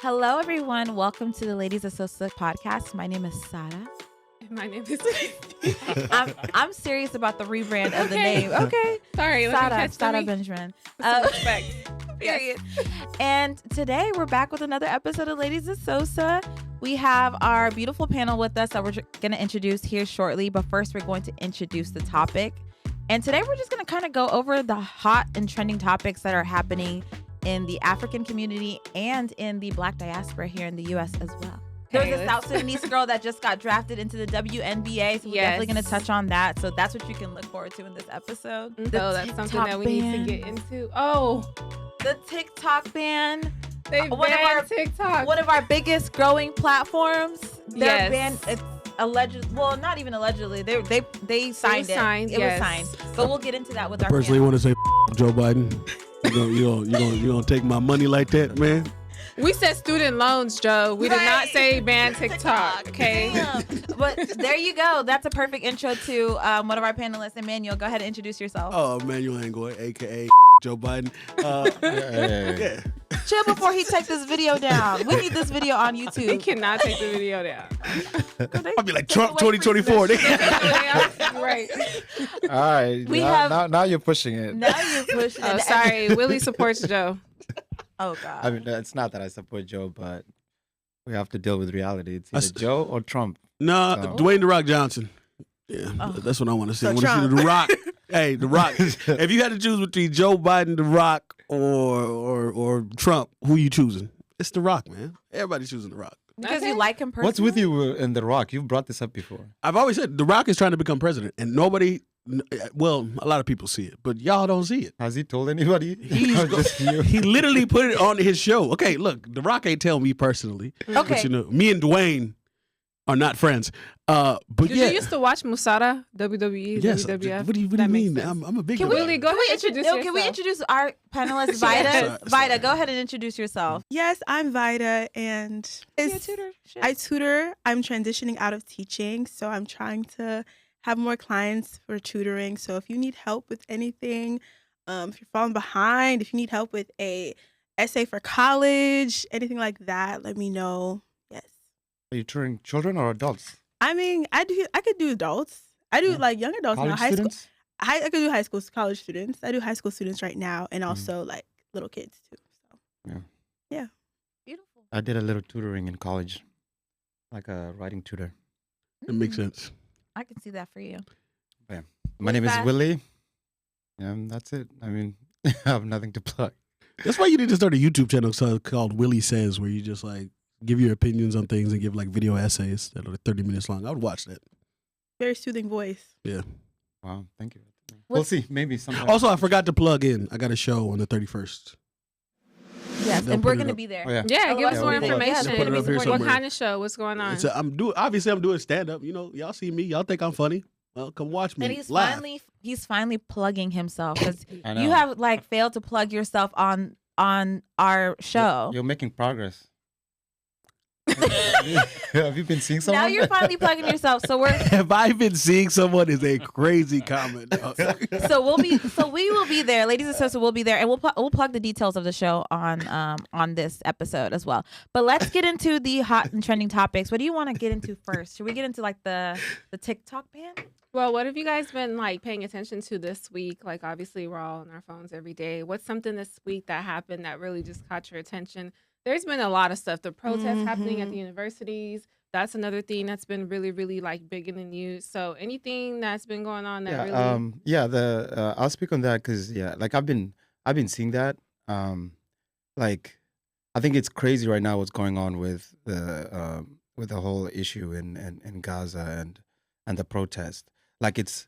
Hello, everyone. Welcome to the Ladies of Sosa podcast. My name is Sahra. My name is. I'm serious about the rebrand of the name. Okay. Sorry, Sahra Benjamin. Respect. Period. And today we're back with another episode of Ladies of Sosa. We have our beautiful panel with us that we're going to introduce here shortly. But first, we're going to introduce the topic. And today we're just going to kind of go over the hot and trending topics that are happening in the African community and in the Black diaspora here in the U.S. as well. There's a South Sudanese girl that just got drafted into the WNBA, so we're definitely going to touch on that. So that's what you can look forward to in this episode. So that's something that we need to get into. Oh, the TikTok ban. They banned TikTok. One of our biggest growing platforms. They're banned. It's alleged. Well, not even allegedly. They signed it. It was signed. But we'll get into that with our. Personally, want to say Joe Biden. You gonna take my money like that, man? We said student loans, Joe. We did not say ban TikTok. Okay. But there you go. That's a perfect intro to one of our panelists. Emmanuel, go ahead and introduce yourself. Oh, Emmanuel Angoy, aka Joe Biden. Yeah. Chill before he takes this video down. We need this video on YouTube. He cannot take the video down. I'll be like Trump 2024. Right. All right. Now you're pushing it. Oh, sorry. Willy supports Joe. Oh, God. I mean, it's not that I support Joe, but we have to deal with reality. It's either Joe or Trump. No, Dwayne "The Rock" Johnson. Yeah, that's what I want to see. I want to see The Rock. Hey, The Rock. If you had to choose between Joe Biden, The Rock, or Trump, who you choosing? It's The Rock, man. Everybody's choosing The Rock. Because you like him personally? What's with you in The Rock? You've brought this up before. I've always said The Rock is trying to become president, and nobody. Well, a lot of people see it, but y'all don't see it. Has he told anybody? He literally put it on his show. Okay, look, The Rock ain't tell me personally. Okay. But, me and Dwayne are not friends. But Did you used to watch Musada, WWE, yes, WWF? What do you mean? I'm a big fan. Willy, go ahead and introduce yourself. Can we introduce our panelist, Vaida? Vaida, go ahead and introduce yourself. Yes, I'm Vaida, and I tutor. I'm transitioning out of teaching, so I'm trying to have more clients for tutoring. So if you need help with anything, if you're falling behind, if you need help with a essay for college, anything like that, let me know. Yes. Are you tutoring children or adults? I mean, I could do adults. I do like young adults college now. High students? school. I could do high school, college students. I do high school students right now, and also like little kids too. So yeah. Beautiful. I did a little tutoring in college, like a writing tutor. It makes sense. I can see that for you. Yeah. My name is Willy. Yeah, that's it. I mean, I have nothing to plug. That's why you need to start a YouTube channel called Willy Says, where you just like give your opinions on things and give like video essays that are 30 minutes long. I would watch that. Very soothing voice. Yeah. Wow, thank you. We'll see. Maybe sometime. Also, I forgot to plug in. I got a show on the 31st. Yes, They'll and we're put it going to up. be there. Oh, yeah. Yeah, give us more we'll put it up. information. Put it up here What somewhere. kind of show? What's going on? I'm doing stand up. You know, y'all see me. Y'all think I'm funny. Well, come watch me. And he's live. finally plugging himself, because I know. you have like failed to plug yourself on our show. You're making progress. Have you been seeing someone? Now you're finally plugging yourself. So we're Have I been seeing someone is a crazy comment. we will be there, ladies and sisters. We'll be there, and we'll plug the details of the show on this episode as well. But let's get into the hot and trending topics. What do you want to get into first? Should we get into like the TikTok ban? Well, what have you guys been like paying attention to this week? Like, obviously, we're all on our phones every day. What's something this week that happened that really just caught your attention? There's been a lot of stuff. The protests happening at the universities. That's another thing that's been really, really like big in the news. So anything that's been going on that really. I'll speak on that because like I've been seeing that. Like, I think it's crazy right now what's going on with the whole issue in Gaza and the protest. Like it's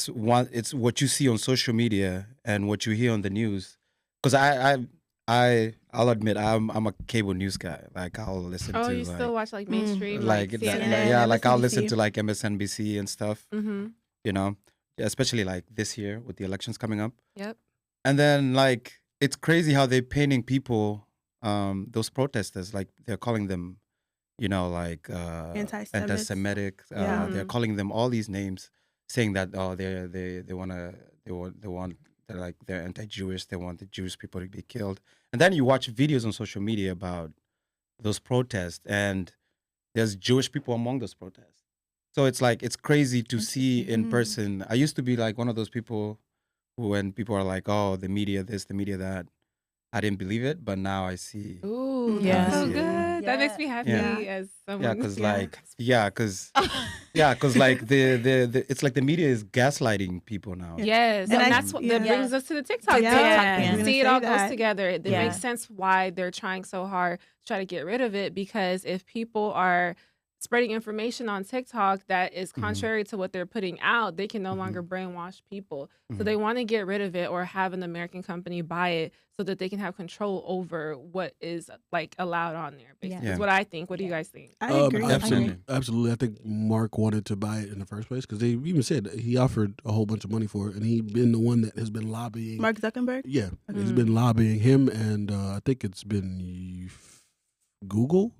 what you see on social media and what you hear on the news. Because I'll admit I'm a cable news guy. Like I'll listen to. Oh, you still watch like mainstream, like CNN? like I'll listen to like MSNBC and stuff. Mm-hmm. You know, especially like this year with the elections coming up. Yep. And then like it's crazy how they're painting people, those protesters, like they're calling them, you know, like anti-Semitic. They're calling them all these names, saying that they're anti-Jewish. They want the Jewish people to be killed. And then you watch videos on social media about those protests, and there's Jewish people among those protests. So it's like it's crazy to see in person. I used to be like one of those people who, when people are like, "Oh, the media this, the media that," I didn't believe it, but now I see. Ooh, Yeah. that's so Yeah. good. That makes me happy as someone. Yeah, because like the it's like the media is gaslighting people now. Yes, And and that's what that brings us to the TikTok. Yeah. You see, it all goes together. It Yeah. makes sense why they're trying so hard to try to get rid of it, because if people are spreading information on TikTok that is contrary to what they're putting out, they can no longer brainwash people. So they want to get rid of it or have an American company buy it so that they can have control over what is like allowed on there. Basically, Yeah. is what I think. What do you guys think? I agree. Absolutely. I think Mark wanted to buy it in the first place because they even said he offered a whole bunch of money for it, and he's been the one that has been lobbying. Mark Zuckerberg? Yeah, he's been lobbying him, and I think it's been Google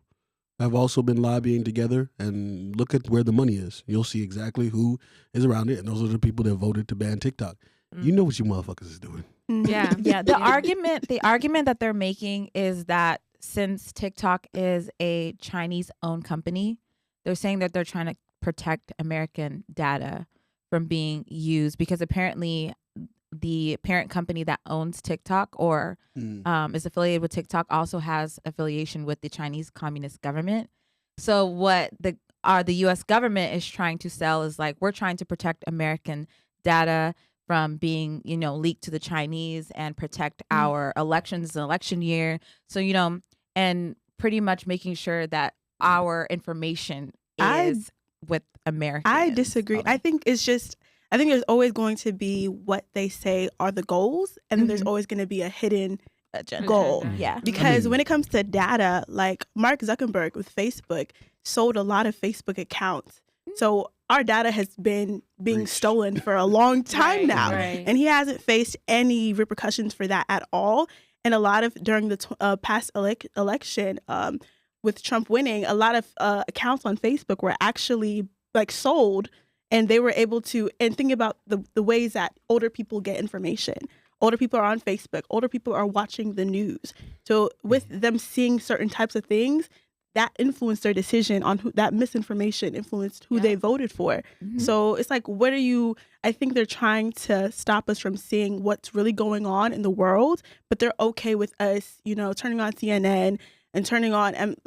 have also been lobbying together. And look at where the money is. You'll see exactly who is around it, and those are the people that voted to ban TikTok. You know what you motherfuckers is doing. Yeah. Yeah, the argument that they're making is that since TikTok is a Chinese-owned company, they're saying that they're trying to protect American data from being used, because apparently the parent company that owns TikTok or is affiliated with TikTok also has affiliation with the Chinese Communist government. So what the U.S. government is trying to sell is like, we're trying to protect American data from being, leaked to the Chinese and protect our elections and election year. So, and pretty much making sure that our information is with Americans. I disagree. I think there's always going to be what they say are the goals, and then there's always going to be a hidden goal. Yeah. Because when it comes to data, like Mark Zuckerberg with Facebook sold a lot of Facebook accounts. So our data has been being stolen for a long time now. Right. And he hasn't faced any repercussions for that at all. And a lot of, during the past election, with Trump winning, a lot of accounts on Facebook were actually like sold, and they were able to, and think about the ways that older people get information. Older people are on Facebook. Older people are watching the news. So with them seeing certain types of things, that influenced their decision on who, that misinformation influenced who they voted for. So it's like, I think they're trying to stop us from seeing what's really going on in the world, but they're okay with us, turning on CNN and turning on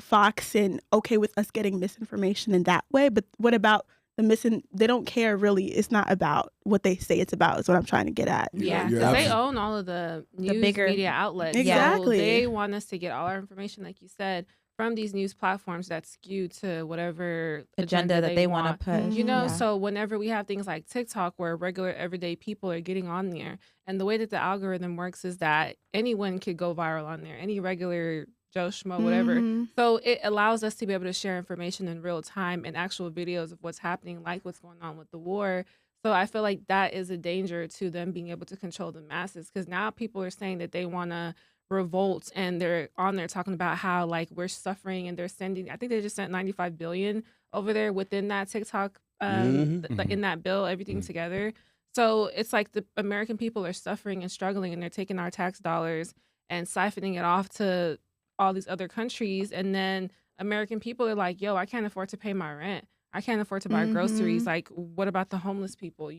Fox, and okay with us getting misinformation in that way. But what about they don't care really. It's not about what they say it's about, is what I'm trying to get at. Yeah, because they own all of the bigger media outlets. Exactly. So they want us to get all our information, like you said, from these news platforms that skew to whatever agenda that they want to push. So whenever we have things like TikTok where regular everyday people are getting on there, and the way that the algorithm works is that anyone could go viral on there, any regular Joe Schmo, whatever. So it allows us to be able to share information in real time and actual videos of what's happening, like what's going on with the war. So I feel like that is a danger to them being able to control the masses, because now people are saying that they want to revolt, and they're on there talking about how like we're suffering, and they're sending, I think they just sent 95 billion over there within that TikTok in that bill, everything together. So it's like the American people are suffering and struggling, and they're taking our tax dollars and siphoning it off to all these other countries, and then American people are like, yo, I can't afford to pay my rent, I can't afford to buy groceries, like what about the homeless people,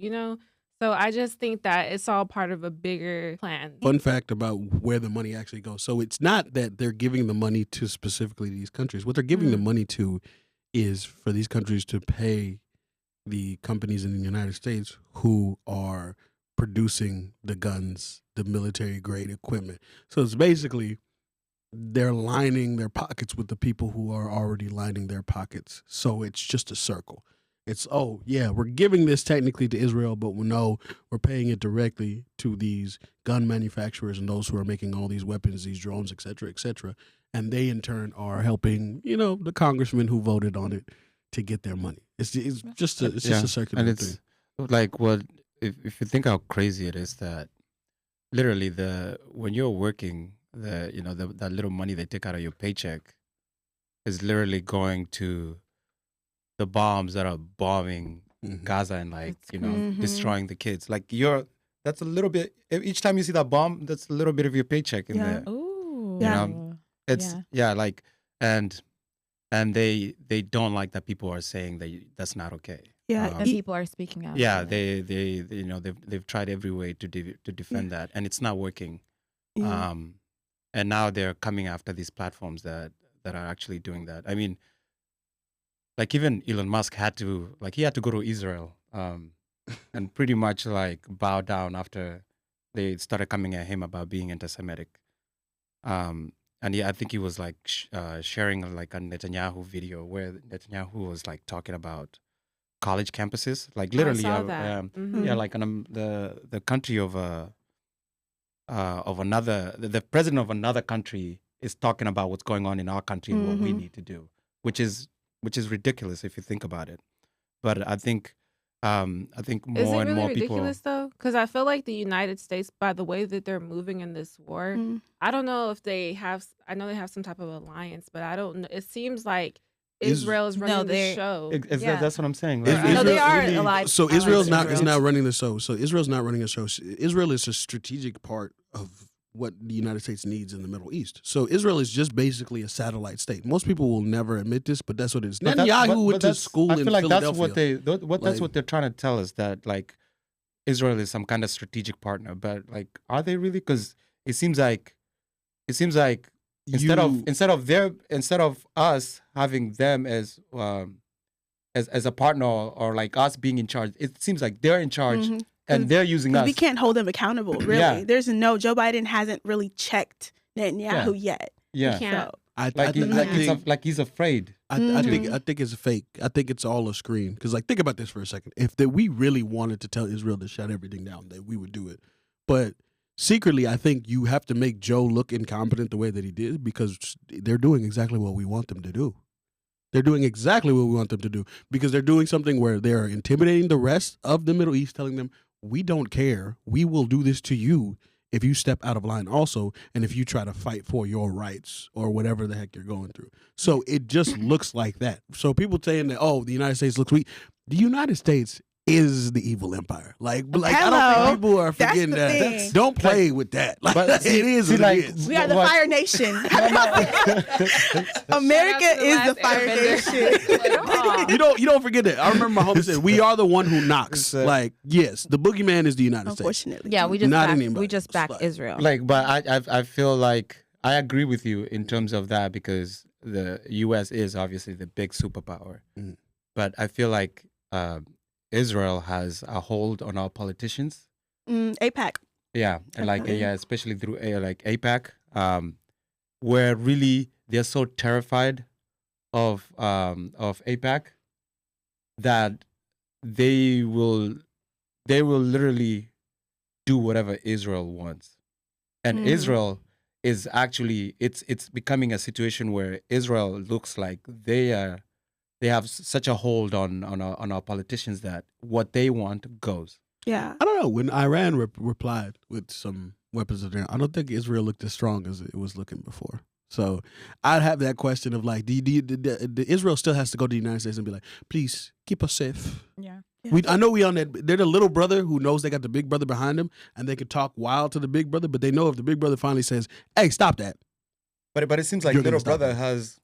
So I just think that it's all part of a bigger plan. Fun fact about where the money actually goes. So it's not that they're giving the money to specifically these countries. What they're giving the money to is for these countries to pay the companies in the United States who are producing the guns, the military grade equipment. So it's basically they're lining their pockets with the people who are already lining their pockets. So it's just a circle. It's, we're giving this technically to Israel, but we're paying it directly to these gun manufacturers and those who are making all these weapons, these drones, et cetera, and they in turn are helping, the congressmen who voted on it to get their money. It's just a circular and thing. It's like if you think how crazy it is that literally when you're working, that little money they take out of your paycheck is literally going to the bombs that are bombing Gaza and destroying the kids. Like that's a little bit, each time you see that bomb, that's a little bit of your paycheck in there. Ooh. You know? It's like and they don't like that people are saying that that's not okay. Yeah, And people are speaking out. Yeah, they they've tried every way to defend that, and it's not working. Yeah. And now they're coming after these platforms that are actually doing that. I mean, like even Elon Musk had to go to Israel, and pretty much like bow down after they started coming at him about being anti-Semitic. And I think he was like sharing like a Netanyahu video where Netanyahu was like talking about college campuses, like literally, I saw that. yeah, like the country of another, the president of another country is talking about what's going on in our country and what we need to do, which is ridiculous if you think about it. But I think more Is it and really more ridiculous people. though? Because I feel like the United States, by the way that they're moving in this war, I don't know if they have. I know they have some type of alliance, but I don't know. It seems like Israel is running the show. That's what I'm saying. Is- Like, is No, they Israel are really- allied. So allied Israel's with not is Israel. not running the show. So Israel's not running the show. Israel is a strategic part of what the United States needs in the Middle East. So Israel is just basically a satellite state. Most people will never admit this, but that's what it is. but Netanyahu went to that's- school I in feel like Philadelphia. that's what that's Like- what they're trying to tell us, that like Israel is some kind of strategic partner. But like, are they really? Because it seems like instead of us having them as a partner, or like us being in charge, it seems like they're in charge and they're using us. We can't hold them accountable, really. Yeah. Joe Biden hasn't really checked Netanyahu yet. Yeah, You can't. So, like he's afraid. I think it's fake. I think it's all a screen. Because like, think about this for a second. If we really wanted to tell Israel to shut everything down, that we would do it. But secretly, I think you have to make Joe look incompetent the way that he did, because they're doing exactly what we want them to do. They're doing exactly what we want them to do, because they're doing something where they're intimidating the rest of the Middle East, telling them, we don't care. We will do this to you if you step out of line also, and if you try to fight for your rights or whatever the heck you're going through. So it just looks like that. So people saying that, oh, the United States looks weak. The United States is the evil empire. Like I don't Hello. think people are That's forgetting the that. thing. Don't play with that. Like, But it is see, what like, it is. we are the What- Fire Nation. America Shout out to the is the last Fire Airbender. Nation. Aw. You don't forget that. I remember my homie said, we are the one who knocks. It's, Like, yes, the boogeyman is the United States. Unfortunately. Yeah, we just Not back, anybody we just back else. Like- Israel. Like, but I feel like I agree with you in terms of that, because the U.S. is obviously the big superpower. Mhm. But I feel like Israel has a hold on our politicians. APAC. Yeah, and like Definitely. especially through like APAC, where really they're so terrified of APAC that they will literally do whatever Israel wants, and Israel is actually it's becoming a situation where Israel looks like they have such a hold on our politicians that what they want goes. Yeah. I don't know. When Iran replied with some weapons of their own, I don't think Israel looked as strong as it was looking before. So I'd have that question of like, Israel still has to go to the United States and be like, please keep us safe. Yeah. I know we on that. They're the little brother who knows they got the big brother behind them, and they can talk wild to the big brother, but they know if the big brother finally says, hey, stop that. But it seems like You're gonna little stop brother it. has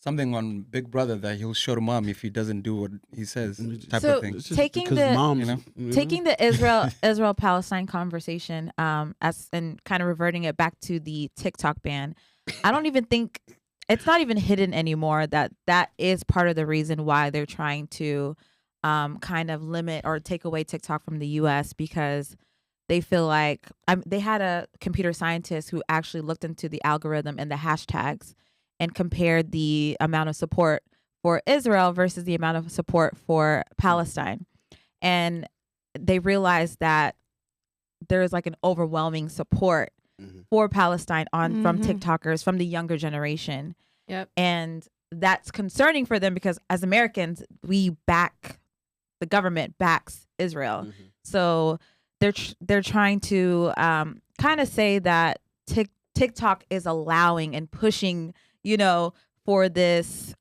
something on big brother that he'll show to mom if he doesn't do what he says, type So- of thing. It's just Taking because the- moms, you know? Taking the Israel Palestine conversation as and kind of reverting it back to the TikTok ban, I don't even think it's not even hidden anymore that is part of the reason why they're trying to kind of limit or take away TikTok from the US, because they feel like they had a computer scientist who actually looked into the algorithm and the hashtags and compared the amount of support for Israel versus the amount of support for Palestine. And they realized that there is like an overwhelming support for Palestine from TikTokers, from the younger generation. Yep. And that's concerning for them because as Americans, the government backs Israel. So they're trying to kind of say that TikTok is allowing and pushing, for this,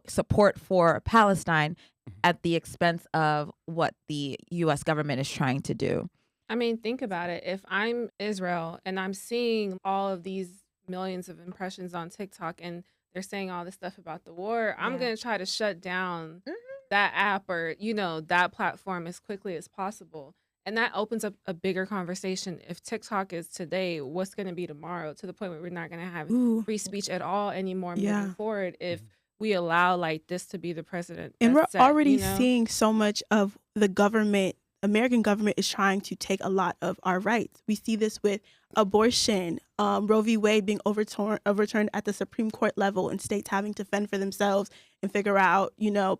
support for Palestine at the expense of what the U.S. government is trying to do. I mean, think about it. If I'm Israel and I'm seeing all of these millions of impressions on TikTok, and they're saying all this stuff about the war, I'm going to try to shut down that app or, that platform as quickly as possible. And that opens up a bigger conversation. If TikTok is today, what's going to be tomorrow, to the point where we're not going to have free speech at all anymore moving forward if we allow like this to be the precedent. And we're already seeing so much of the government. American government is trying to take a lot of our rights. We see this with abortion, Roe v. Wade being overturned at the Supreme Court level, and states having to fend for themselves and figure out,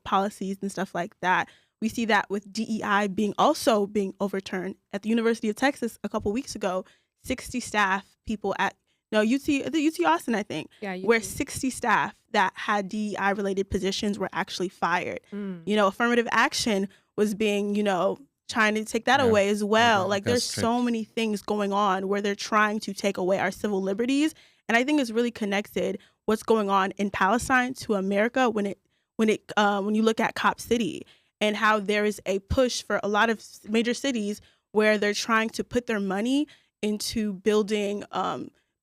policies and stuff like that. We see that with DEI being overturned at the University of Texas a couple weeks ago. 60 staff people at UT Austin, I think, where 60 staff that had DEI related positions were actually fired. Affirmative action was being, trying to take that away as well. Like there's so many things going on where they're trying to take away our civil liberties. And I think it's really connected what's going on in Palestine to America when you look at Cop City, and how there is a push for a lot of major cities where they're trying to put their money into building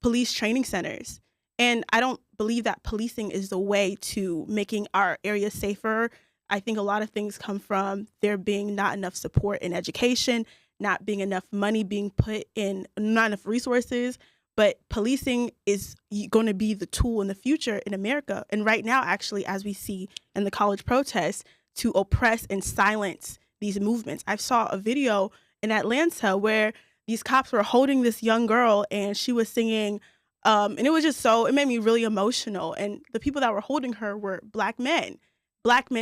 police training centers. And I don't believe that policing is the way to making our area safer. I think a lot of things come from there being not enough support in education, not being enough money being put in, not enough resources. But policing is going to be the tool in the future in America. And right now, actually, as we see in the college protests, to oppress and silence these movements. I saw a video in Atlanta where these cops were holding this young girl and she was singing, and it was just it made me really emotional. And the people that were holding her were black men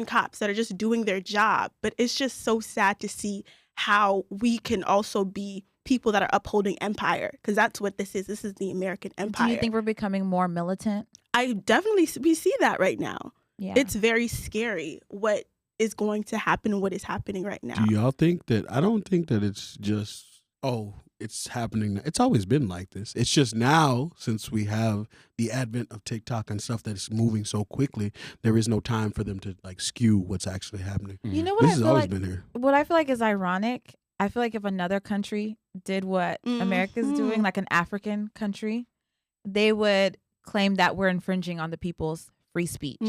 cops that are just doing their job. But it's just so sad to see how we can also be people that are upholding empire, because that's what this is. This is the American empire. Do you think we're becoming more militant? We see that right now. Yeah. It's very scary what is going to happen and what is happening right now. Do y'all think that? I don't think that it's just, it's happening. It's always been like this. It's just now, since we have the advent of TikTok and stuff that's moving so quickly, there is no time for them to like skew what's actually happening. You know what? This has always been here. What I feel like is ironic, I feel like if another country did what America's doing, like an African country, they would claim that we're infringing on the people's free speech.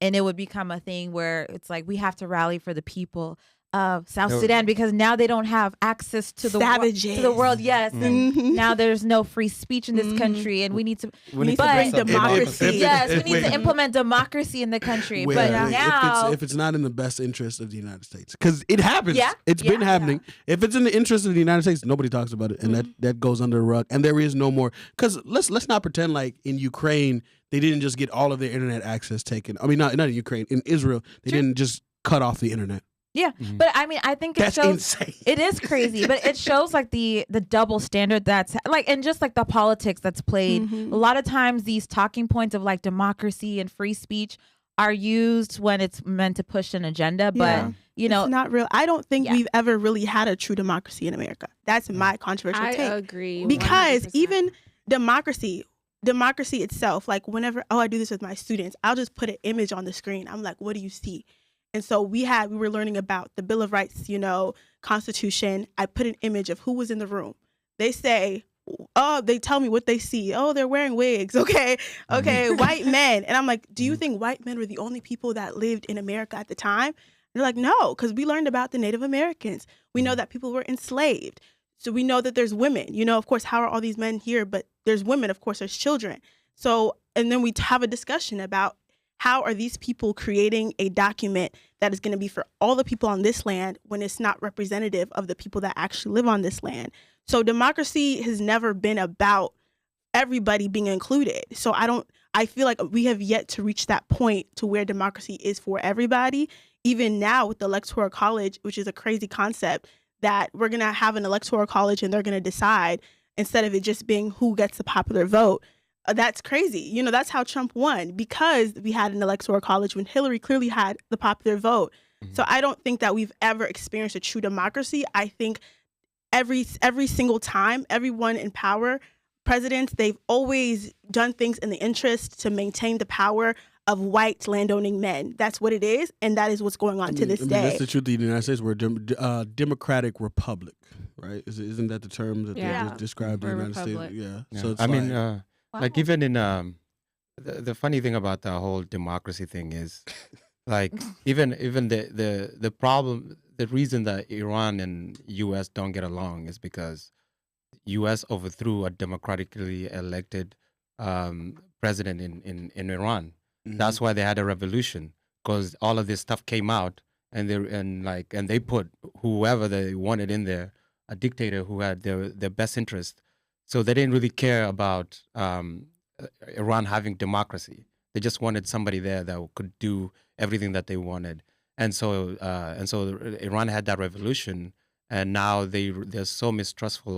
And it would become a thing where it's like we have to rally for the people of South Sudan because now they don't have access to the world. Yes, and now there's no free speech in this country, and we need to bring democracy. Yes, we need to implement democracy in the country. But now, if it's not in the best interest of the United States, because it happens, it's been happening. If it's in the interest of the United States, nobody talks about it, and that goes under the rug, and there is no more. Because let's not pretend like in Ukraine they didn't just get all of their internet access taken. I mean, not in Ukraine, in Israel they didn't just cut off the internet. Yeah, but I mean, I think it shows. Insane. It is crazy, but it shows like the double standard that's like, and just like the politics that's played. A lot of times, these talking points of like democracy and free speech are used when it's meant to push an agenda, but it's not real. I don't think we've ever really had a true democracy in America. That's my controversial take. I agree, because 100%. Even democracy itself, like whenever I do this with my students, I'll just put an image on the screen. I'm like, what do you see? And so we were learning about the Bill of Rights, Constitution. I put an image of who was in the room. They say, they tell me what they see. Oh, they're wearing wigs. Okay, white men. And I'm like, do you think white men were the only people that lived in America at the time? And they're like, no, because we learned about the Native Americans. We know that people were enslaved. So we know that there's women. Of course, how are all these men here? But there's women, of course, there's children. So, and then we have a discussion about how are these people creating a document that is going to be for all the people on this land when it's not representative of the people that actually live on this land? So democracy has never been about everybody being included. So I feel like we have yet to reach that point to where democracy is for everybody. Even now with the Electoral College, which is a crazy concept, that we're going to have an Electoral College and they're going to decide instead of it just being who gets the popular vote. That's crazy. That's how Trump won, because we had an Electoral College when Hillary clearly had the popular vote. So I don't think that we've ever experienced a true democracy. I think every single time, everyone in power, presidents, they've always done things in the interest to maintain the power of white landowning men. That's what it is, and that is what's going on to this day. That's the truth of the United States. We're a democratic republic, right? Isn't that the term that they just described the United republic. States? Yeah. Yeah. So it's Wow. Like even in the funny thing about the whole democracy thing is, like even the problem, the reason that Iran and U.S. don't get along is because U.S. overthrew a democratically elected president in Iran. Mhm. That's why they had a revolution, because all of this stuff came out, and they put whoever they wanted in there, a dictator who had their best interest. So they didn't really care about Iran having democracy. They just wanted somebody there that could do everything that they wanted. And so Iran had that revolution, and now they're so mistrustful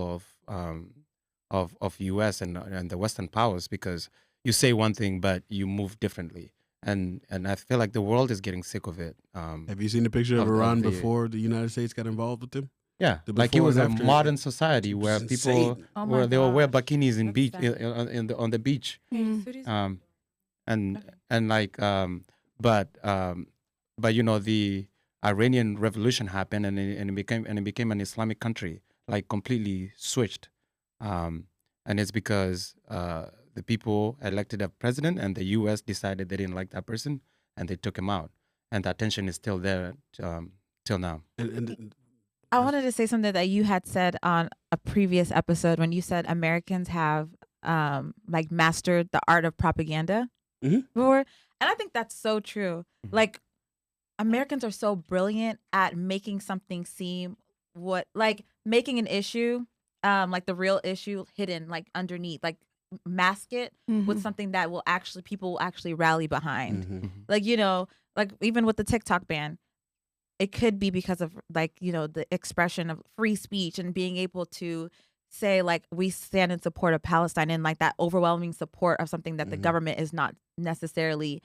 of U.S. and the Western powers, because you say one thing but you move differently. And I feel like the world is getting sick of it. Have you seen the picture of Iran before the United States got involved with them? Yeah, The like it before was and a after, modern society where it's people insane. Oh my where they will wear gosh. bikinis in That's beach sad. on the beach. Mm. And like but you know, the Iranian Revolution happened, and it became an Islamic country, like completely switched, and it's because the people elected a president, and the U.S. decided they didn't like that person, and they took him out, and that tension is still there till now. And I wanted to say something that you had said on a previous episode when you said Americans have like mastered the art of propaganda Mhm. before. And I think that's so true. Mhm. Like Americans are so brilliant at making something seem like making an issue, like the real issue hidden, like underneath, like mask it with Mhm. something that people will actually rally behind. Mhm. Like, like even with the TikTok ban, it could be because of like, the expression of free speech and being able to say like we stand in support of Palestine, and like that overwhelming support of something that the Mhm. government is not necessarily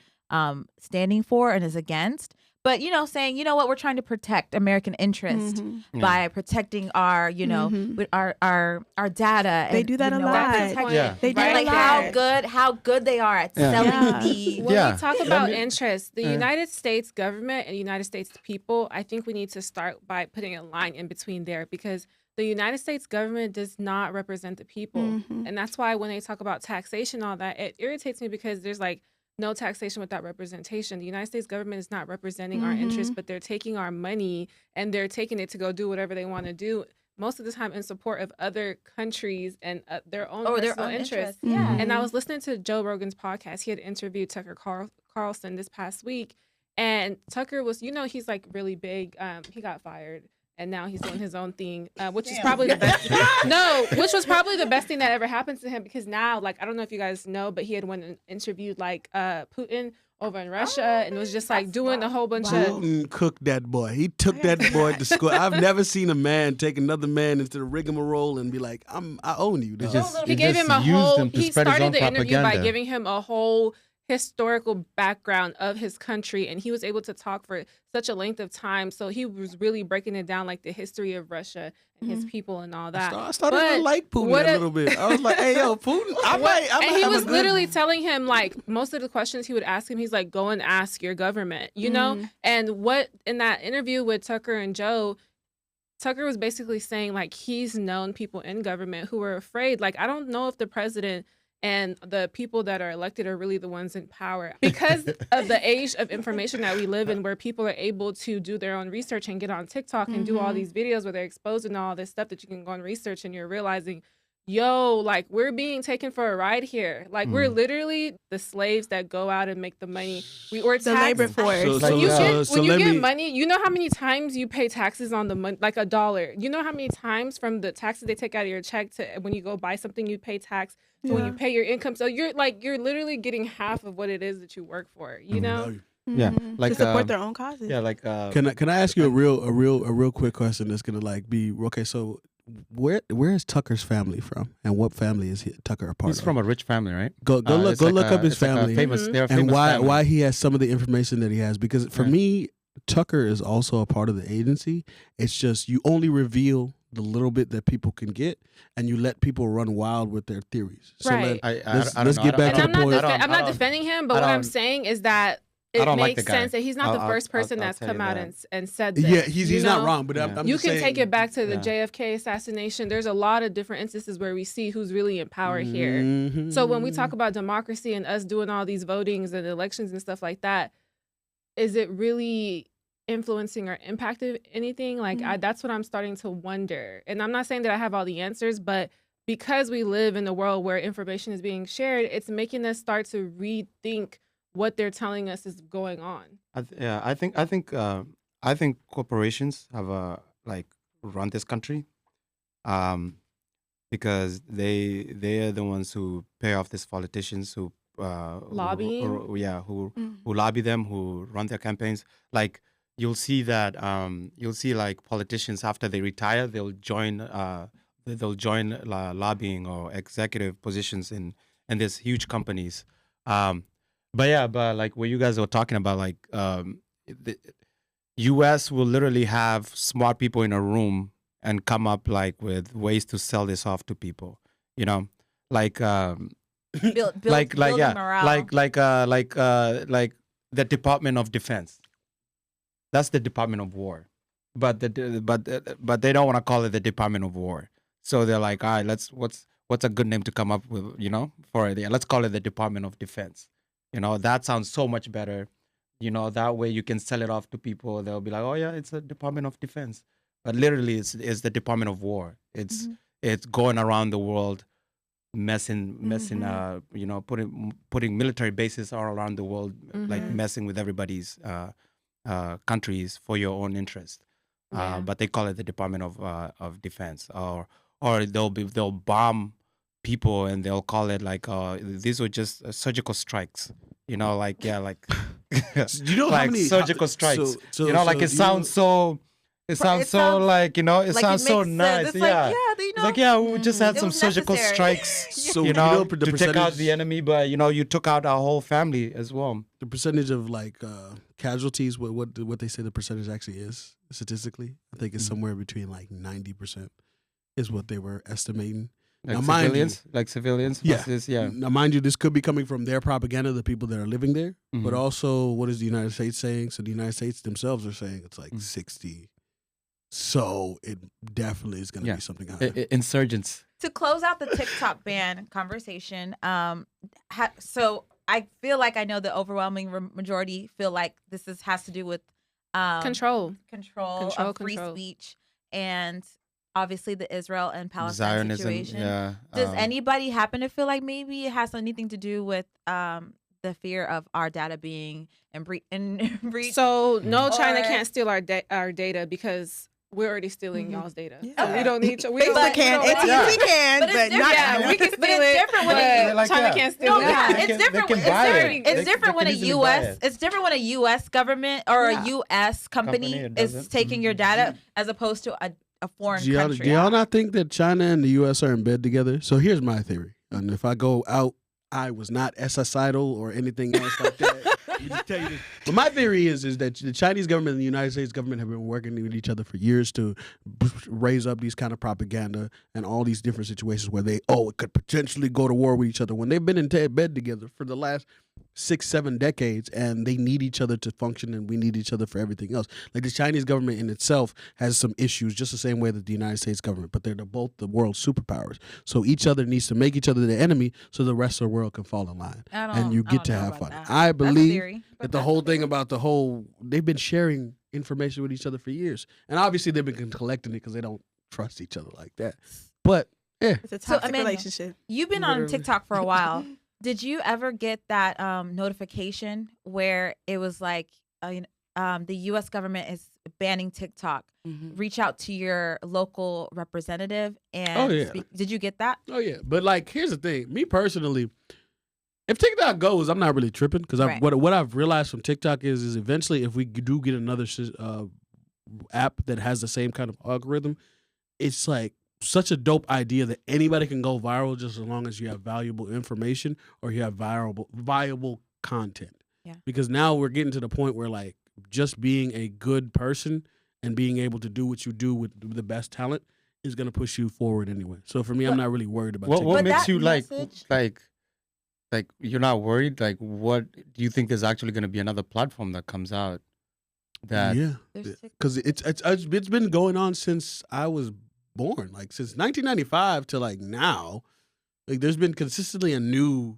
standing for and is against. But, saying, what, we're trying to protect American interest Mhm. by protecting our, Mhm. with our data. They and, do that a lot. That's the point. Yeah. They do And it like a lot. how good they are at Yeah. selling Yeah. the When Yeah. we talk Let about me- interest, the United States government and United States people, I think we need to start by putting a line in between there, because the United States government does not represent the people. Mhm. And that's why when they talk about taxation, all that, it irritates me, because there's like no taxation without representation. The United States government is not representing our interests, but they're taking our money and they're taking it to go do whatever they want to do, most of the time in support of other countries and their own personal interests. Yeah. And I was listening to Joe Rogan's podcast. He had interviewed Tucker Carlson this past week. And Tucker was, he's like really big. He got fired. And now he's doing his own thing, which is probably the best. Which was probably the best thing that ever happened to him, because now, like, I don't know if you guys know, but he had went and interviewed like Putin over in Russia, and was just like doing a whole bunch of. Putin cooked that boy. He took that boy to school. I've never seen a man take another man into the rigmarole and be like, I own you. They just- He gave just him a used whole. him to He spread his started own the interview by propaganda. giving him a whole historical background of his country, and he was able to talk for such a length of time. So he was really breaking it down, like the history of Russia and his people and all that. I started to But like Putin what a a- little bit. I was like, hey, yo, Putin, I might and he have a was good- literally telling him, like, most of the questions he would ask him, he's like, go and ask your government, And what in that interview with Tucker and Joe, Tucker was basically saying, like, he's known people in government who were afraid. Like, I don't know if the president and the people that are elected are really the ones in power, because of the age of information that we live in, where people are able to do their own research and get on TikTok and do all these videos where they're exposing all this stuff that you can go and research, and you're realizing, yo, like, we're being taken for a ride here. Like, we're literally the slaves that go out and make the money. We're The labor taxed. force. When you let get me- money, you know how many times you pay taxes on the money, like $1. You know how many times from the taxes they take out of your check to when you go buy something, you pay tax. So when you pay your income, so you're literally getting half of what it is that you work for. You know? Yeah, like to support their own causes. yeah, like Can I ask you a real quick question that's gonna like be okay? So where is Tucker's family from, and what family is Tucker a part he's of? from a rich family, right? Go look up his it's like a family famous, they're a and famous family. why he has some of the information that he has. Because for Right. me, Tucker is also a part of the agency. It's just you only reveal the little bit that people can get, and you let people run wild with their theories. So Right. let's get back And to the point. I'm not defending him, but what I'm saying is that it don't like makes the guy. sense that he's not the first person I'll that's tell come you out that. and said this. Yeah, he's not wrong, but I'm you just can saying, take it back to the Yeah. JFK assassination. There's a lot of different instances where we see who's really in power here. Mhm. So when we talk about democracy and us doing all these votings and elections and stuff like that, is it really influencing or impacting anything? Like that's what I'm starting to wonder. And I'm not saying that I have all the answers, but because we live in a world where information is being shared, it's making us start to rethink what they're telling us is going on. I think corporations have like run this country, because they are the ones who pay off these politicians who Lobbying? who lobby them, who run their campaigns. Like you'll see that you'll see like politicians after they retire, they'll join lobbying or executive positions in these huge companies. But like what you guys were talking about, like the U.S. will literally have smart people in a room and come up like with ways to sell this off to people. You know, like building morale. like the Department of Defense. That's the Department of War, but but they don't want to call it the Department of War. So they're like, all right, what's a good name to come up with, for it? Yeah, let's call it the Department of Defense. That sounds so much better. That way you can sell it off to people. They'll be like, oh yeah, it's a Department of Defense. But literally it's the Department of War. It's going around the world messing putting military bases all around the world, like messing with everybody's countries for your own interest. But they call it the Department of Defense, or they'll bomb people and they'll call it like these were just surgical strikes. Like how like many surgical strikes. It sounds so. It sounds so like it sounds so nice. It's Yeah. Like, We just had some surgical strikes, So to take out percentage- the enemy, but you took out our whole family as well. the percentage of like casualties, what they say the percentage actually is statistically, I think it's somewhere between like 90% is what they were estimating. Like Now, mind civilians, Yeah. versus, yeah. Now, mind you, this could be coming from their propaganda, the people that are living there, but also what is the United States saying? So the United States themselves are saying it's like 60. So it definitely is going to be something higher. Insurgents. To close out the TikTok ban conversation, so I feel like I know the overwhelming majority feel like this has to do with Control of free speech, and obviously the Israel and Palestine Zionism, situation. yeah. Does anybody happen to feel like maybe it has anything to do with the fear of our data being in breach? So no, China Or- can't steal our data because we're already stealing y'all's data. Yeah. So we don't need to. We Facebook don't, can, we don't want AT&T that. can, But it's but not Yeah, we can But steal it's it. different when but Like, China yeah. can't steal No, it. yeah, They it's can- different. they It's can buy it. different. It's They different when can a easily buy it. It's different when a U.S. government or Yeah. a U.S. company Company is does it. taking your data as opposed to a foreign Do y'all, country. do y'all not think that China and the U.S. are in bed together? So here's my theory. And if I go out, I was not SSidal or anything else like that. Let me just tell you this. But my theory is that the Chinese government and the United States government have been working with each other for years to raise up these kind of propaganda and all these different situations where it could potentially go to war with each other when they've been in bed together for the last 6-7 decades, and they need each other to function, and we need each other for everything else. Like the Chinese government in itself has some issues, just the same way that the United States government, but they're both the world's superpowers. So each other needs to make each other the enemy, so the rest of the world can fall in line, and you get to have fun. I believe that the whole thing about they've been sharing information with each other for years, and obviously they've been collecting it because they don't trust each other like that. But yeah, It's a So, toxic Amanual, relationship. You've been on Literally. TikTok for a while. Did you ever get that notification where it was like the U.S. government is banning TikTok? Reach out to your local representative and speak. Did you get that? Oh yeah, but like here's the thing. Me personally, if TikTok goes, I'm not really tripping because Right. what I've realized from TikTok is eventually if we do get another app that has the same kind of algorithm, it's like such a dope idea that anybody can go viral just as long as you have valuable information or you have viable content. Yeah. Because now we're getting to the point where like just being a good person and being able to do what you do with the best talent is going to push you forward anyway. So for me, I'm not really worried about TikTok. What But makes that you message- like like you're not worried? Like, what do you think there's actually going to be another platform that comes out that? Yeah, There's because it's been going on since I was born, like since 1995 to like now. Like there's been consistently a new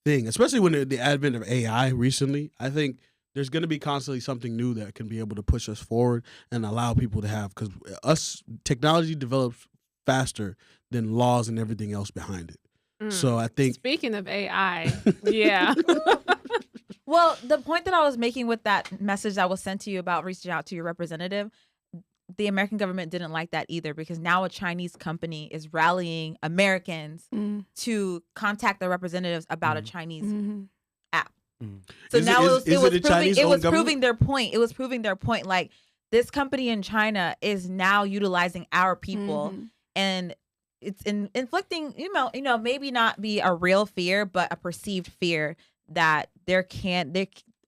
thing, especially when the advent of AI recently. I think there's going to be constantly something new that can be able to push us forward and allow people to have, because technology develops faster than laws and everything else behind it. So I think, speaking of AI, yeah. Well, the point that I was making with that message that was sent to you about reaching out to your representative, the American government didn't like that either, because now a Chinese company is rallying Americans to contact their representatives about a Chinese app. So now it was proving their point. It was proving their point. Like, this company in China is now utilizing our people, and it's inflicting, maybe not be a real fear, but a perceived fear that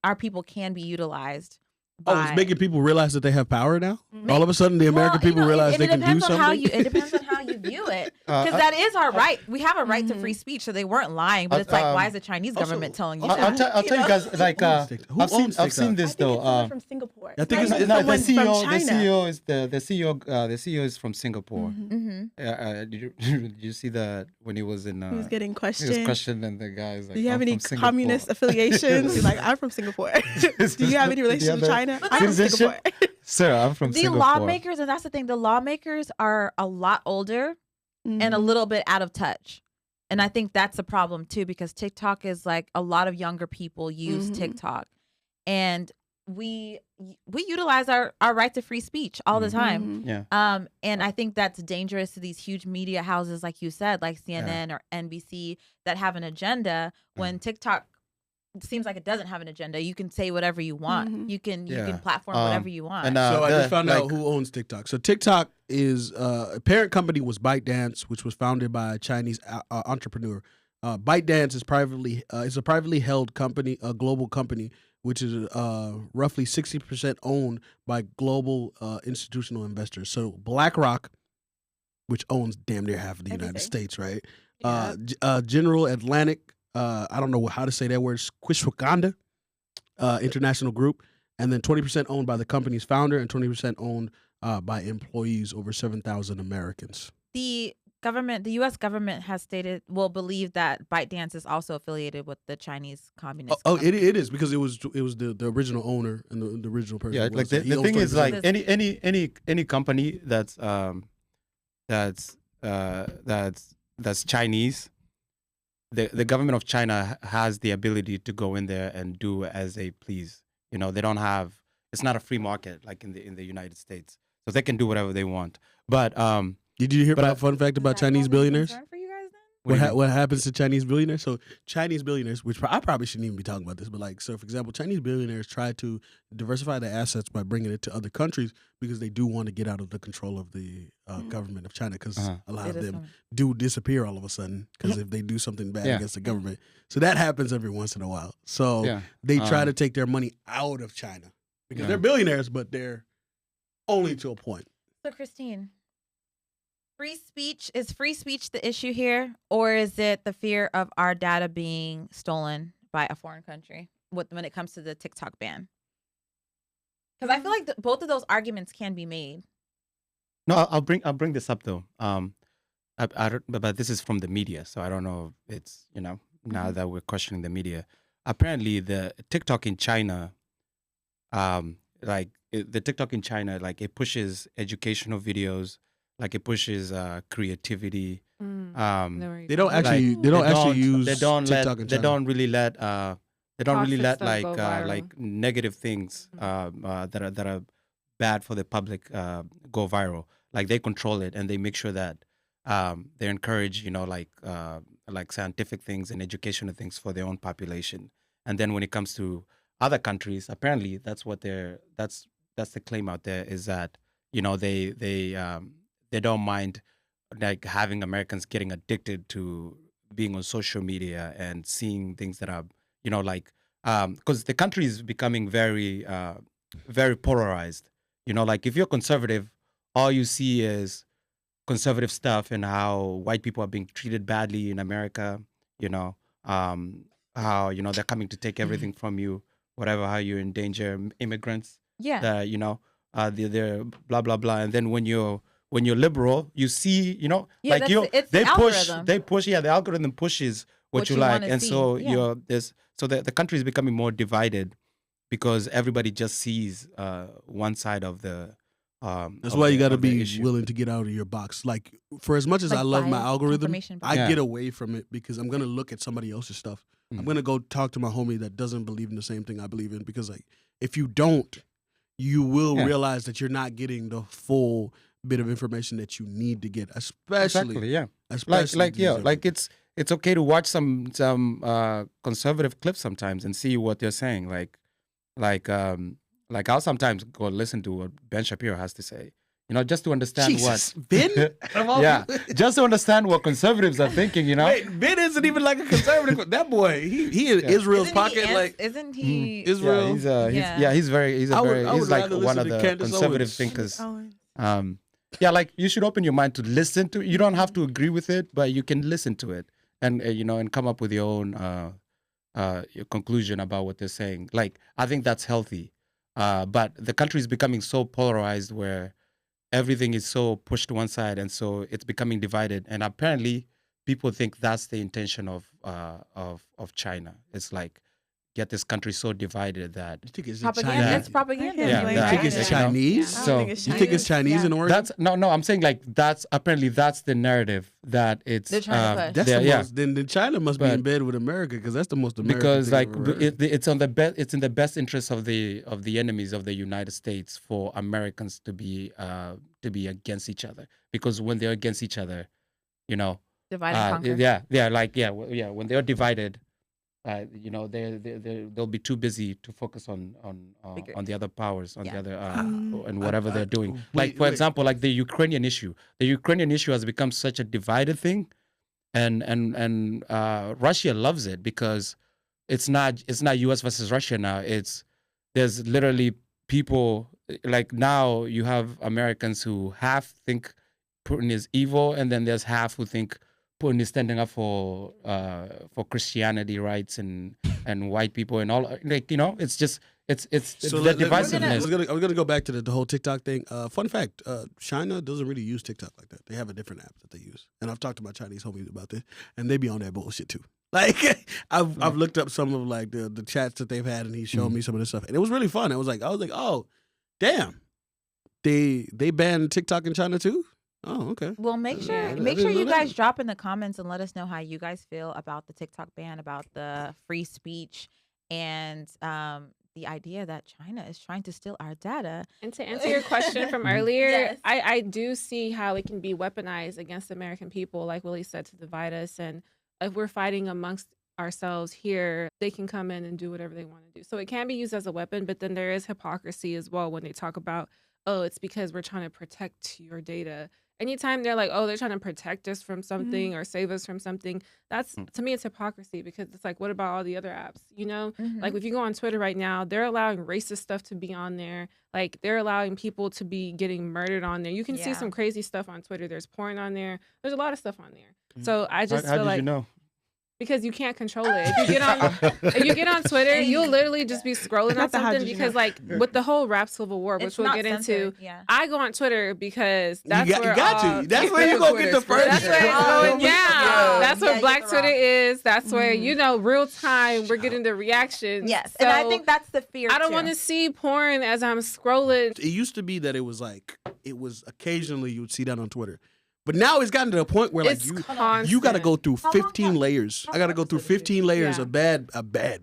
our people can be utilized. it's making people realize that they have power now. All of a sudden, the American people realize they can do something. It depends on how you view it, because that is our right. We have a right to free speech, so they weren't lying. But it's like, why is the Chinese government telling you that? I'll tell you guys. Like, I've seen this though. Someone from Singapore. I think the CEO is from Singapore. Did you see that when he was in? He was getting He questioned. was questioned, and the guy's like, Do you have "I'm any from Singapore." communist affiliations? He's like, I'm from Singapore. Do you have any relations with China? I'm from Singapore. Sir, I'm from The Singapore. lawmakers, and that's the thing, the lawmakers are a lot older and a little bit out of touch. And I think that's a problem too, because TikTok is like, a lot of younger people use TikTok. And we utilize our right to free speech all the time. Yeah. And I think that's dangerous to these huge media houses, like you said, like CNN or NBC, that have an agenda, when TikTok seems like it doesn't have an agenda. You can say whatever you want. You can platform whatever you want. And so I just found out who owns TikTok. So TikTok is a parent company was ByteDance, which was founded by a Chinese entrepreneur. ByteDance is a privately held company, a global company, which is roughly 60% owned by global institutional investors. So BlackRock, which owns damn near half of the United States, right? General Atlantic. I don't know how to say that word, Squishwaganda International Group, and then 20% owned by the company's founder and 20% owned by employees, over 7,000 Americans. The U.S. government has believed that ByteDance is also affiliated with the Chinese Communist. It is, because it was the original owner and the original person. Yeah, like the thing is, like any company that's Chinese. The government of China has the ability to go in there and do as they please. They don't have. It's not a free market like in the United States, so they can do whatever they want. But did you hear about a fun fact about Chinese billionaires? For you guys, then? What happens to Chinese billionaires? So Chinese billionaires, which I probably shouldn't even be talking about this, but like, so for example, Chinese billionaires try to diversify their assets by bringing it to other countries, because they do want to get out of the control of the government of China, because a lot of them do disappear all of a sudden, because if they do something bad against the government. So that happens every once in a while. So they try to take their money out of China, because they're billionaires, but they're only to a point. So Christine, is free speech the issue here, or is it the fear of our data being stolen by a foreign country when it comes to the TikTok ban? Because I feel like both of those arguments can be made. No, I'll bring this up though. But this is from the media, so I don't know if it's now that we're questioning the media. Apparently, the TikTok in China, the TikTok in China, like, it pushes educational videos. Like, it pushes creativity. They don't actually use TikTok in China. They don't really let like negative things that are bad for the public go viral. Like, they control it, and they make sure that they encourage like scientific things and educational things for their own population. And then when it comes to other countries, apparently that's the claim out there, is that they don't mind like having Americans getting addicted to being on social media and seeing things that are because the country is becoming very very polarized. Like, if you're conservative, all you see is conservative stuff and how white people are being treated badly in America. how they're coming to take everything from you, whatever, how you endanger immigrants. Yeah. They're blah blah blah, and then when you're liberal, you see, Yeah, like it's they the algorithm. push, the algorithm pushes what you like, wanna and see. so Yeah. the country is becoming more divided because everybody just sees one side of the. That's of why you the- got to of the be issue. willing to get out of your box. Like, for as much as Like I love my bias, algorithm, confirmation I bias. get Yeah. away from it because I'm gonna look at somebody else's stuff. I'm Mhm. gonna go talk to my homie that doesn't believe in the same thing I believe in, because like if you don't, you will Yeah. realize that you're not getting the full bit of information that you need to get, especially Exactly, yeah. especially It's okay to watch some conservative clips sometimes and see what they're saying. Like I'll sometimes go listen to what Ben Shapiro has to say. Just to understand Jesus, what Ben? yeah, just to understand what conservatives are thinking. Wait, Ben isn't even like a conservative. That boy, he in Yeah. Israel's Isn't he pocket, like isn't he? Israel. He's Yeah. I would like rather one listen of to the Candace conservative Owens. thinkers. Owens. Like you should open your mind to listen to. You don't have to agree with it, but you can listen to it and and come up with your own your conclusion about what they're saying. Like I think that's healthy, but the country is becoming so polarized where everything is so pushed to one side, and so it's becoming divided. And apparently, people think that's the intention of China. It's like get this country so divided that You think it's Propaganda. China. It's propaganda. Yeah, You that- think it's you know? Chinese? I don't So think it's You think it's Chinese in origin? that's no. I'm saying like that's apparently that's the narrative that it's They're trying to push. That's yeah, the yeah. most. Then China must be But- in bed with America, because that's the most American because thing like I've ever heard. it's on the best. It's in the best interest of the enemies of the United States for Americans to be against each other, because when they're against each other, Divide and conquer. when they're divided, they'll be too busy to focus on the other powers, on Yeah. the other and whatever they're doing. wait, Like for wait. example, like the Ukrainian issue. The Ukrainian issue has become such a divided thing, and Russia loves it because it's not U.S. versus Russia now. There's literally people like now you have Americans who half think Putin is evil, and then there's half who think Putin is standing up for Christianity rights and white people and all. Like it's just it's So the let- divisiveness. I'm gonna go back to the whole TikTok thing. Fun fact: China doesn't really use TikTok like that. They have a different app that they use, and I've talked to my Chinese homies about this, and they be on that bullshit too. Like I've looked up some of like the chats that they've had, and he showed me some of this stuff, and it was really fun. I was like, oh, damn, they banned TikTok in China too. Oh, okay. Well, make I sure didn't know you guys that. drop in the comments and let us know how you guys feel about the TikTok ban, about the free speech, and the idea that China is trying to steal our data. And to answer your question from earlier, Yes. I do see how it can be weaponized against American people, like Willy said, to divide us. And if we're fighting amongst ourselves here, they can come in and do whatever they want to do. So it can be used as a weapon, but then there is hypocrisy as well when they talk about, oh, it's because we're trying to protect your data. Anytime they're like, oh, they're trying to protect us from something or save us from something, that's to me, it's hypocrisy, because it's like, what about all the other apps? Like if you go on Twitter right now, they're allowing racist stuff to be on there. Like they're allowing people to be getting murdered on there. You can see Yeah. some crazy stuff on Twitter. There's porn on there. There's a lot of stuff on there. So I just How feel did like you know? because you can't control it. If you get on Twitter, you'll literally just be scrolling on Not the how something did you because know. like with the whole rap civil war, which It's we'll not get into, censored, yeah. I go on Twitter because that's you where got all, to. That's where you gonna get the first. That's where it's Oh, going down. yeah. That's Yeah, where you Black get the Twitter raw. is. That's where real time we're getting the reactions. Yes, and I So think that's the fear. I don't too. want to see porn as I'm scrolling. It used to be that it was occasionally you would see that on Twitter, but now it's gotten to the point where like It's you constant. got to go through How long 15 has- layers. how I got to long go has through it been? 15 layers Yeah. of bad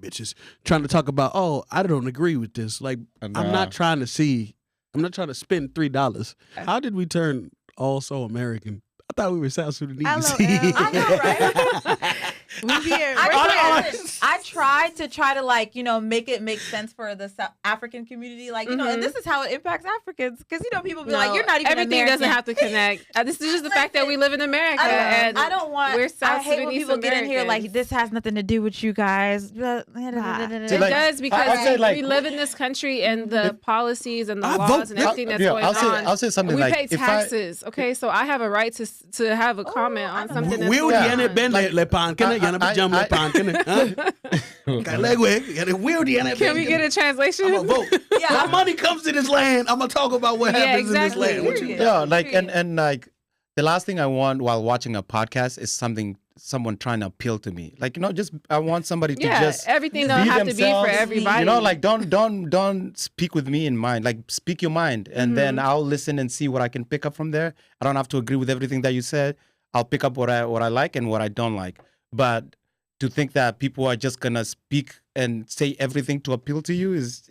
bitches trying to talk about. Oh, I don't agree with this. Like And, I'm not trying to see. I'm not trying to spend $3. How did we turn all so American? I thought we were South Sudanese. LOL. I know, right? We here. I tried to like, make it make sense for the South African community, like, and this is how it impacts Africans, because people be like, you're not even everything American. doesn't have to connect. This is just the fact that we live in America. I and don't want. we're South I hate when Sudanese people get in here like Americans. this has nothing to do with you guys. It like, does because I said, like- we live in this country and the policies and the I laws vote- and everything that's Yeah, going on. I'll say something We like pay if I- taxes, okay? So I have a right to have a comment on something that's Will going tiene on. ben le pan. Can yana pajama pankene. Can we get a translation? I'm gonna vote. Yeah. My money comes to this land. I'm gonna talk about what happens in this land. What you Yeah, like and like the last thing I want while watching a podcast is someone trying to appeal to me. Like, just I want somebody to just everything don't have to be for everybody. Like don't speak with me in mind. Like speak your mind, and then I'll listen and see what I can pick up from there. I don't have to agree with everything that you said. I'll pick up what I like and what I don't like. But to think that people are just gonna speak and say everything to appeal to you is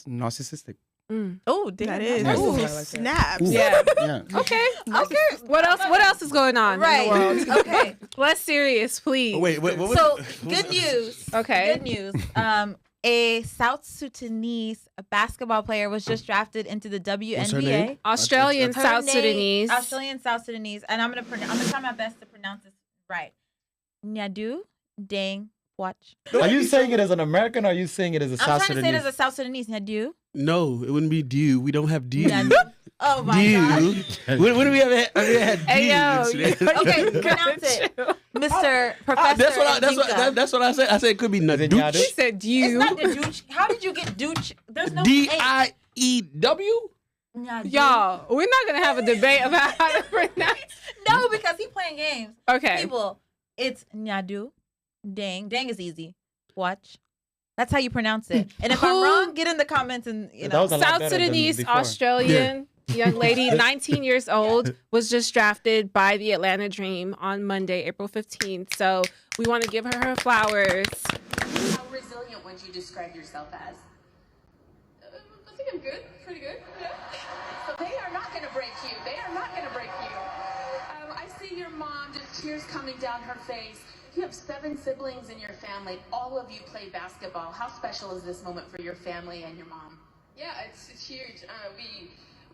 narcissistic. Oh, that is. Ooh, snaps. Yeah. Yeah. Okay. What else is going on in the world? Okay. Less serious, please. Wait. So good news. Okay. Good news. A South Sudanese basketball player was just drafted into the WNBA. What's her name? Australian Her South name- Sudanese. Australian South Sudanese, and I'm gonna try my best to pronounce this right. Nyadu Dang Watch. Are you saying it as an American or are you saying it as a I'm South trying to say it Sudanese? as a South Sudanese. Nyadu. No, it wouldn't be dew. We don't have dew. Nyadu. Oh my god. When do we have had dew? Hey, yo. Okay, pronounce it, Mr. Professor. That's what I said. I said it could be Nyadu? Nadooch. He said It's you. not the douche. How did you get douche? There's no DIEW. Nyadu. Y'all, we're not gonna have a debate about how to pronounce. No, because he's playing games. Okay. People, it's Nyadu. Dang. Dang is easy. Watch. That's how you pronounce it. And if I'm wrong, get in the comments and That was a lot South better than Sudanese, before. Australian young lady, 19 years old, was just drafted by the Atlanta Dream on Monday, April 15th. So we want to give her flowers. How resilient would you describe yourself as? I think I'm good, pretty good. Yeah. So they are not going to break you. They are not going to break you. I see your mom, just tears coming down her face. You have 7 siblings in your family. All of you play basketball. How special is this moment for your family and your mom? Yeah, it's huge. We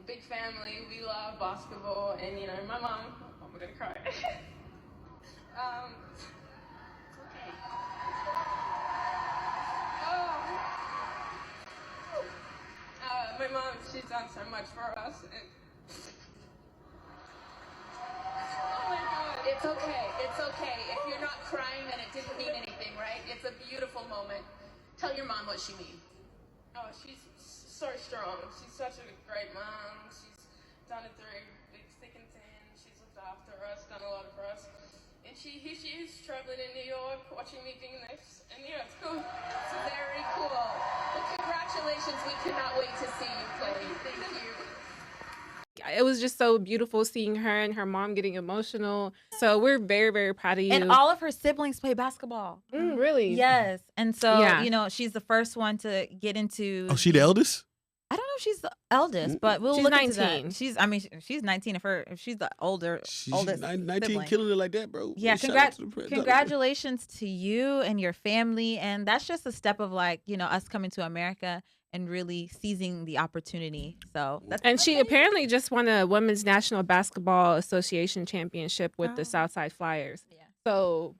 big family. We love basketball, and my mom. Oh, I'm gonna cry. Okay. My mom, she's done so much for us. And... Oh my God. It's okay. It's okay. If you're not crying, then it didn't mean anything, right? It's a beautiful moment. Tell your mom what she means. Oh, she's so strong. She's such a great mom. She's done it through big thick and thin. She's looked after us, done a lot for us. And here she is traveling in New York, watching me doing this. And yeah, it's cool. It's very cool. Well, congratulations. We cannot wait to see you play. Thank you. It was just so beautiful seeing her and her mom getting emotional. So we're very, very proud of you. And all of her siblings play basketball. Really? Yes. And so, Yeah. she's the first one to get into. Oh, she the eldest? I don't know if she's the eldest, but we'll She's look into 19. that. She's 19 if she's the oldest 19 sibling. killing it like that, bro. Yeah, Shout out to the president. congratulations to you and your family. And that's just a step of us coming to America and really seizing the opportunity. So And she apparently just won a Women's National Basketball Association championship with the Oh. Southside Flyers. Yeah. So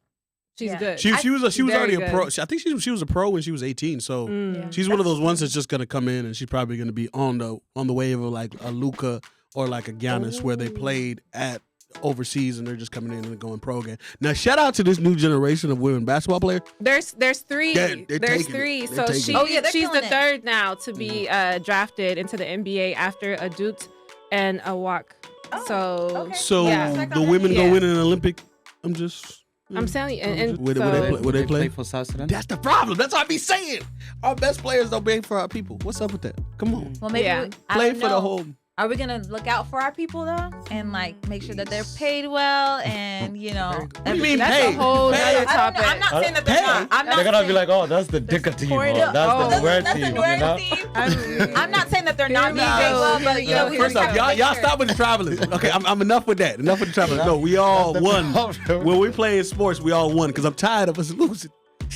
she's Yeah. good. She was Very already a good. pro. I think she was a pro when she was 18. So Mm. she's one of those ones that's just gonna come in and she's probably gonna be on the wave of like a Luka or like a Giannis where they played at overseas and they're just coming in and going pro again. Now shout out to this new generation of women basketball players. There's 3. Yeah, they're There's taking it. 3. They're So taking she, it. Oh, yeah, they're she's the killing it. 3rd now to be drafted into the NBA after Adut and Awak. So So Yeah. the women Yeah. go win an Olympic. I'm telling you, and Where so, they play? for South Sudan? That's the problem. That's what I be saying. Our best players don't play for our people. What's up with that? Come on. Well, maybe Yeah. I Play don't for the know. whole. Are we gonna look out for our people though, and make sure that they're paid well, and What do you everything? mean that's paid? a whole Paid. other I don't know. topic. I'm not saying that they're Hey. not. I'm not They're gonna saying, be like, oh, that's the dicker team. Oh, point. that's the word that's team. the word team. I'm not saying that they're not being paid well, but First off, y'all stop with the travelers. Okay, I'm enough with that. Enough with the travelers. No, we all That's the won. problem. When we play in sports, we all won because I'm tired of us losing.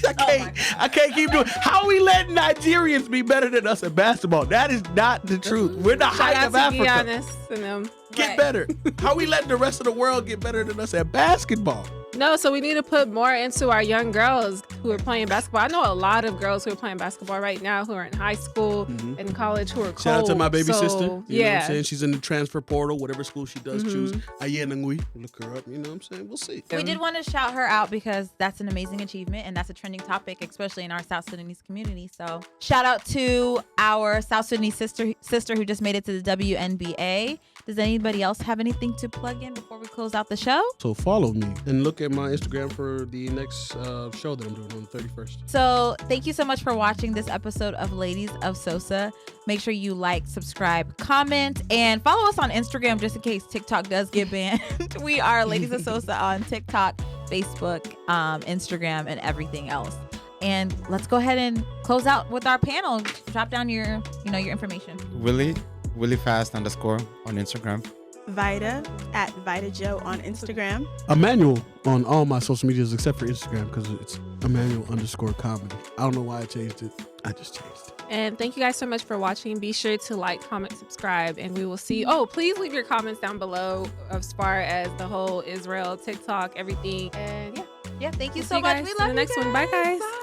I can't keep doing. How are we letting Nigerians be better than us at basketball? That is not the truth. We're the Shout height out of to Africa. Giannis and them. Get better. How are we letting the rest of the world get better than us at basketball? No, so we need to put more into our young girls who are playing basketball. I know a lot of girls who are playing basketball right now who are in high school and college who are cold. Shout out to my baby sister. You know what Yeah. I'm saying? She's in the transfer portal, whatever school she does choose. Ayenangui. Look her up. You know what I'm saying? We'll see. We did want to shout her out because that's an amazing achievement and that's a trending topic, especially in our South Sudanese community. So shout out to our South Sudanese sister who just made it to the WNBA. Does anybody else have anything to plug in before we close out the show? So follow me and look at my Instagram for the next show that I'm doing on the 31st. So thank you so much for watching this episode of Ladies of Sosa. Make sure you like, subscribe, comment, and follow us on Instagram just in case TikTok does get banned. We are Ladies of Sosa on TikTok, Facebook, Instagram, and everything else. And let's go ahead and close out with our panel. Drop down your information. Willy Fast _ on Instagram. Vaida at Vaida Joe on Instagram. Amanual on all my social medias except for Instagram because it's Amanual_comedy. I don't know why I changed it. I just changed it. And thank you guys so much for watching. Be sure to like, comment, subscribe, and we will see. Oh, please leave your comments down below as far as the whole Israel, TikTok, everything. And Yeah, thank you we'll so see much. guys We in love the next you one. Bye, guys. Bye.